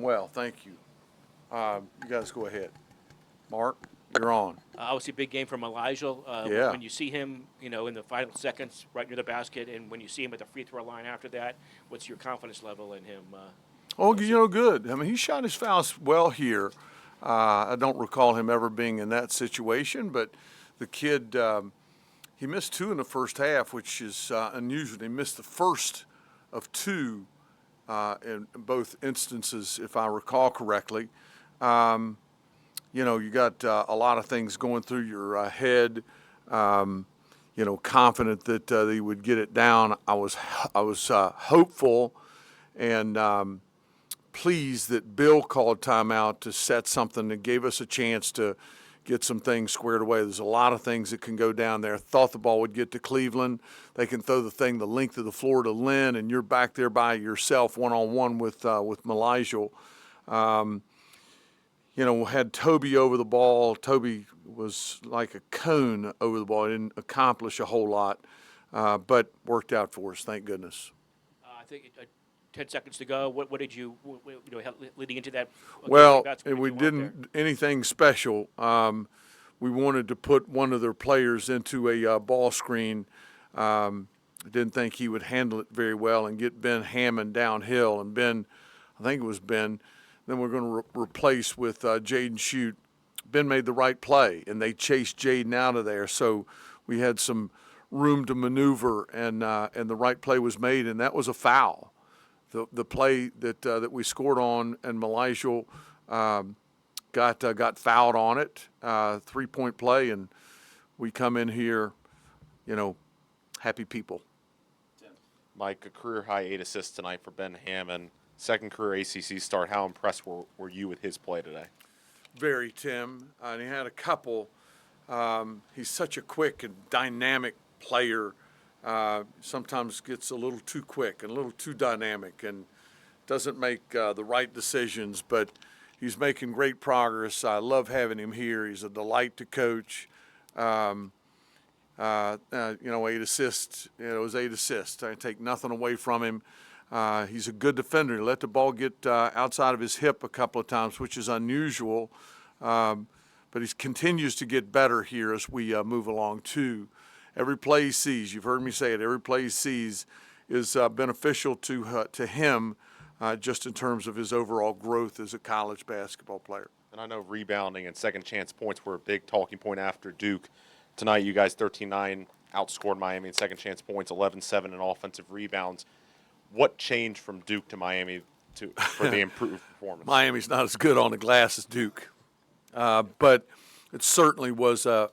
Well, thank you. You guys go ahead. Mark, you're on. Obviously, big game from Elijah. Yeah. When you see him, in the final seconds, right near the basket, and when you see him at the free throw line after that, what's your confidence level in him? Oh, good. I mean, he shot his fouls well here. I don't recall him ever being in that situation, but the kid, he missed two in the first half, which is unusual. He missed the first of two in both instances, if I recall correctly. You got a lot of things going through your head. Confident that he would get it down. I was hopeful and pleased that Bill called timeout to set something that gave us a chance to get some things squared away. There's a lot of things that can go down there. Thought the ball would get to Cleveland. They can throw the thing the length of the floor to Lynn, and you're back there by yourself one-on-one with Malijal. Had Toby over the ball. Toby was like a cone over the ball. He didn't accomplish a whole lot, but worked out for us, thank goodness. I think 10 seconds to go. What did you, leading into that? Well, That's what we you want there. didn't anything special. We wanted to put one of their players into a ball screen. Didn't think he would handle it very well and get Ben Hammond downhill. And Ben, I think it was Ben, then we're going to replace with Jaden Shute. Ben made the right play, and they chased Jaden out of there. So we had some room to maneuver, and the right play was made, and that was a foul. The play that we scored on, and Malijal got fouled on it, 3-point play, and we come in here, happy people. Mike, a career-high 8 assists tonight for Ben Hammond. Second career ACC start. How impressed were you with his play today? Very, Tim. And he had a couple. He's such a quick and dynamic player. Sometimes gets a little too quick and a little too dynamic and doesn't make the right decisions, but he's making great progress. I love having him here. He's a delight to coach. 8 assists. It was 8 assists. I take nothing away from him. He's a good defender. He let the ball get outside of his hip a couple of times, which is unusual. But he continues to get better here as we move along, too. Every play he sees, you've heard me say it, every play he sees is beneficial to him just in terms of his overall growth as a college basketball player. And I know rebounding and second chance points were a big talking point after Duke. Tonight, you guys 13-9 outscored Miami in second chance points, 11-7 in offensive rebounds. What changed from Duke to Miami for the improved performance? Miami's not as good on the glass as Duke, but it certainly was a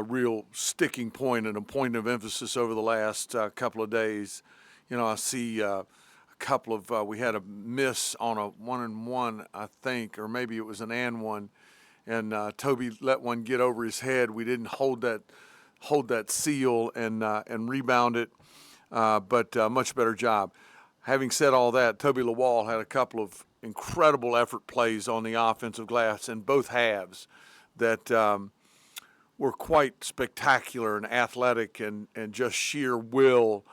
real sticking point and a point of emphasis over the last couple of days. I see a couple of we had a miss on a 1-and-1, I think, or maybe it was an and one, and Toby let one get over his head. We didn't hold that seal and rebound it. But much better job. Having said all that, Toby Lawal had a couple of incredible effort plays on the offensive glass in both halves that were quite spectacular and athletic and just sheer will.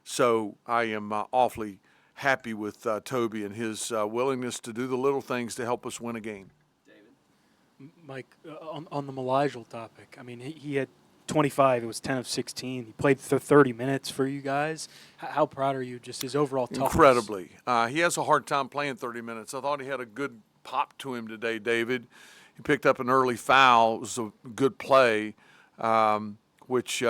So I am awfully happy with Toby and his willingness to do the little things to help us win a game. Mike, on the Malijal topic, I mean, he had 25. It was 10 of 16. He played 30 minutes for you guys. How proud are you? Just his overall toughness. Incredibly. He has a hard time playing 30 minutes. I thought he had a good pop to him today, David. He picked up an early foul. It was a good play, which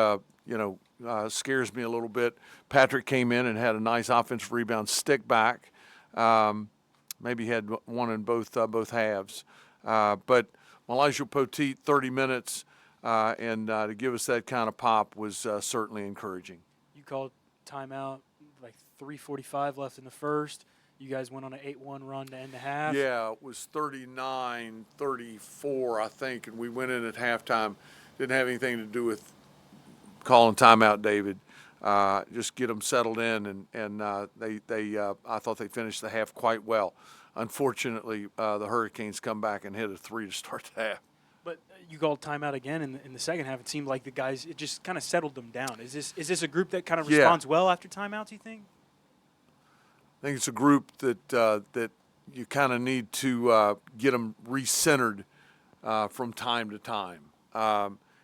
scares me a little bit. Patrick came in and had a nice offensive rebound, stick back. Maybe he had one in both halves. But Malijal Poteet, 30 minutes. And to give us that kind of pop was certainly encouraging. You called timeout, like 3:45 left in the first. You guys went on an 8-1 run to end the half. Yeah, it was 39-34, I think, and we went in at halftime. Didn't have anything to do with calling timeout, David. Just get them settled in, and I thought they finished the half quite well. Unfortunately, the Hurricanes come back and hit a 3 to start the half. But you called timeout again in the second half. It seemed like the guys, it just kind of settled them down. Is this a group that kind of responds well after timeouts, you think? I think it's a group that you kind of need to get them recentered from time to time,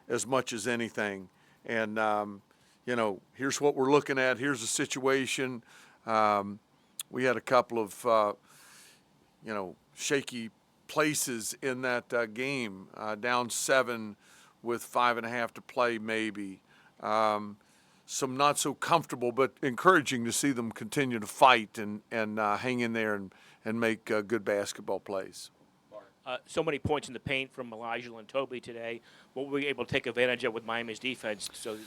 as much as anything. And here's what we're looking at. Here's the situation. We had a couple of shaky places in that game, down 7 with 5.5 to play, maybe. Some not so comfortable, but encouraging to see them continue to fight and hang in there and make good basketball plays. So many points in the paint from Elijah and Toby today. What were we able to take advantage of with Miami's defense to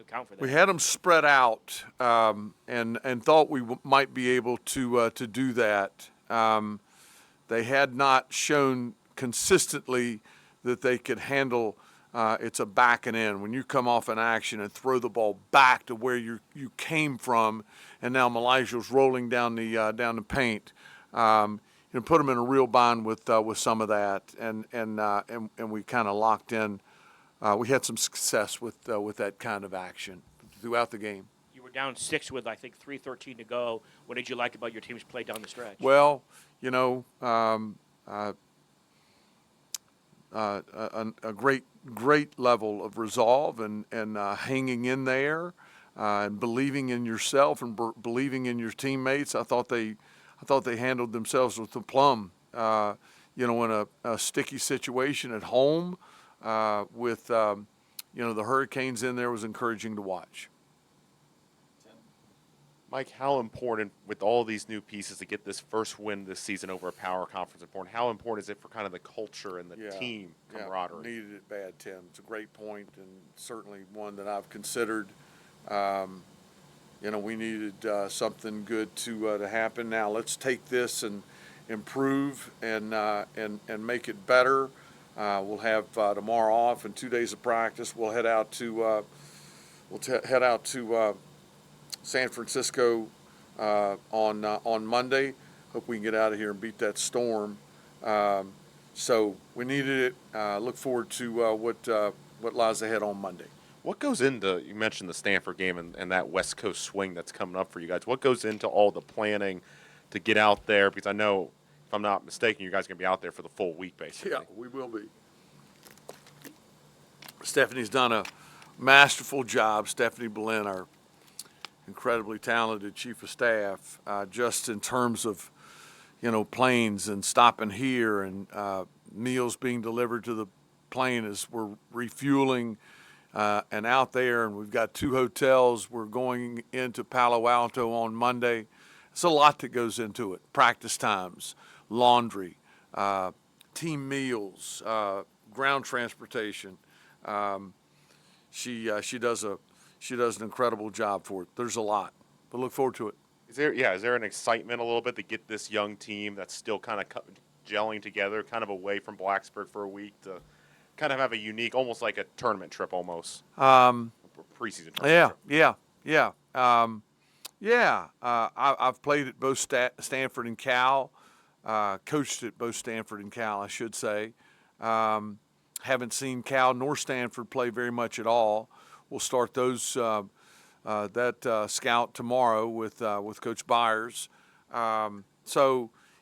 account for that? We had them spread out and thought we might be able to do that. They had not shown consistently that they could handle. It's a back and in. When you come off an action and throw the ball back to where you came from, and now Elijah's rolling down the paint. Put them in a real bind with some of that, and we kind of locked in. We had some success with that kind of action throughout the game. You were down 6 with, I think, 3:13 to go. What did you like about your team's play down the stretch? Well, a great level of resolve and hanging in there and believing in yourself and believing in your teammates. I thought they handled themselves with aplomb. In a sticky situation at home with the Hurricanes in there was encouraging to watch. Mike, how important with all these new pieces to get this first win this season over a power conference opponent? How important is it for kind of the culture and the team camaraderie? Yeah, needed it bad, Tim. It's a great point and certainly one that I've considered. We needed something good to happen. Now let's take this and improve and make it better. We'll have tomorrow off and 2 days of practice. We'll head out to San Francisco on Monday. Hope we can get out of here and beat that storm. So we needed it. Look forward to what lies ahead on Monday. What goes into, you mentioned the Stanford game and that West Coast swing that's coming up for you guys. What goes into all the planning to get out there? Because I know, if I'm not mistaken, you guys are going to be out there for the full week, basically. Yeah, we will be. Stephanie's done a masterful job. Stephanie Boleyn, our incredibly talented chief of staff, just in terms of, planes and stopping here and meals being delivered to the plane as we're refueling and out there. And we've got 2 hotels. We're going into Palo Alto on Monday. It's a lot that goes into it. Practice times, laundry, team meals, ground transportation. She does an incredible job for it. There's a lot, but look forward to it. Is there an excitement a little bit to get this young team that's still kind of gelling together, kind of away from Blacksburg for a week to kind of have a unique, almost like a tournament trip almost? Preseason tournament trip. I've played at both Stanford and Cal, coached at both Stanford and Cal, I should say. Haven't seen Cal nor Stanford play very much at all. We'll start that scout tomorrow with Coach Byers. I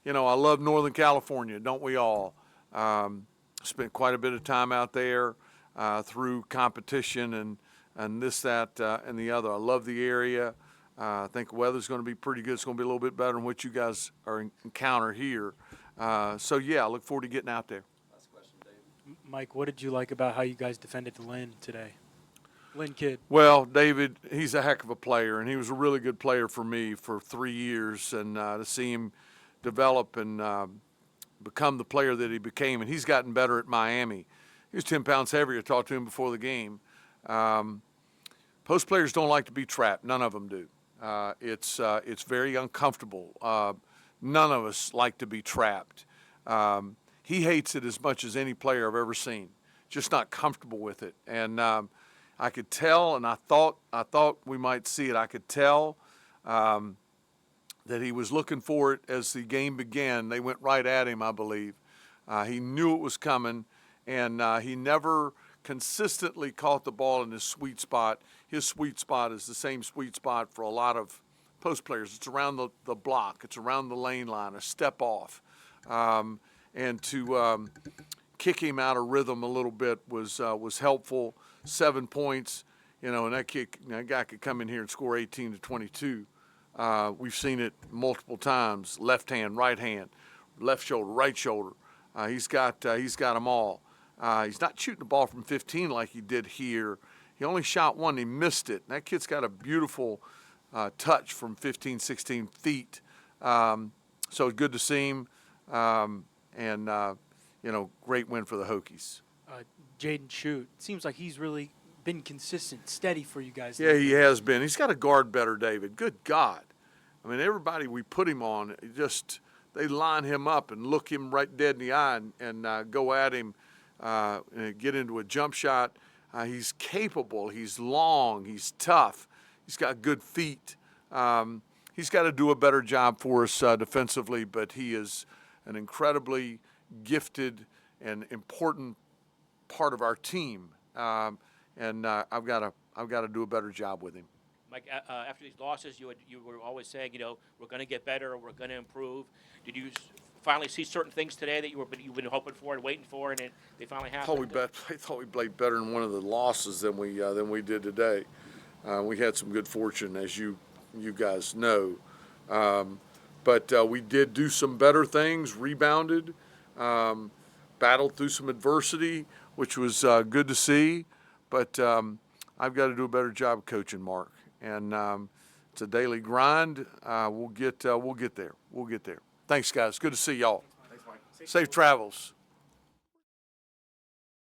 love Northern California, don't we all? Spent quite a bit of time out there through competition and this, that, and the other. I love the area. I think the weather's going to be pretty good. It's going to be a little bit better than what you guys encounter here. I look forward to getting out there. Last question, Dave. Mike, what did you like about how you guys defended Lynn today? Lynn Kidd. Well, David, he's a heck of a player, and he was a really good player for me for 3 years, and to see him develop and become the player that he became, and he's gotten better at Miami. He was 10 pounds heavier. I talked to him before the game. Post players don't like to be trapped. None of them do. It's very uncomfortable. None of us like to be trapped. He hates it as much as any player I've ever seen. Just not comfortable with it. And I could tell, and I thought we might see it. I could tell that he was looking for it as the game began. They went right at him, I believe. He knew it was coming, and he never consistently caught the ball in his sweet spot. His sweet spot is the same sweet spot for a lot of post players. It's around the block. It's around the lane line, a step off. And to kick him out of rhythm a little bit was helpful. 7 points, and that guy could come in here and score 18 to 22. We've seen it multiple times. Left hand, right hand, left shoulder, right shoulder. He's got them all. He's not shooting the ball from 15 like he did here. He only shot one. He missed it. And that kid's got a beautiful touch from 15, 16 feet. So it's good to see him. Great win for the Hokies. Jaden Shoot, seems like he's really been consistent, steady for you guys. Yeah, he has been. He's got to guard better, David. Good God. I mean, everybody we put him on, they line him up and look him right dead in the eye and go at him, and get into a jump shot. He's capable. He's long. He's tough. He's got good feet. He's got to do a better job for us defensively, but he is an incredibly gifted and important part of our team. And I've got to do a better job with him. Mike, after these losses, you were always saying, we're going to get better, we're going to improve. Did you finally see certain things today that you've been hoping for and waiting for, and they finally happened? I thought we played better in one of the losses than we did today. We had some good fortune, as you guys know, but we did do some better things. Rebounded, battled through some adversity, which was good to see. But I've got to do a better job of coaching, Mark. And it's a daily grind. We'll get there. We'll get there. Thanks, guys. Good to see y'all. Thanks, Mike. Safe travels.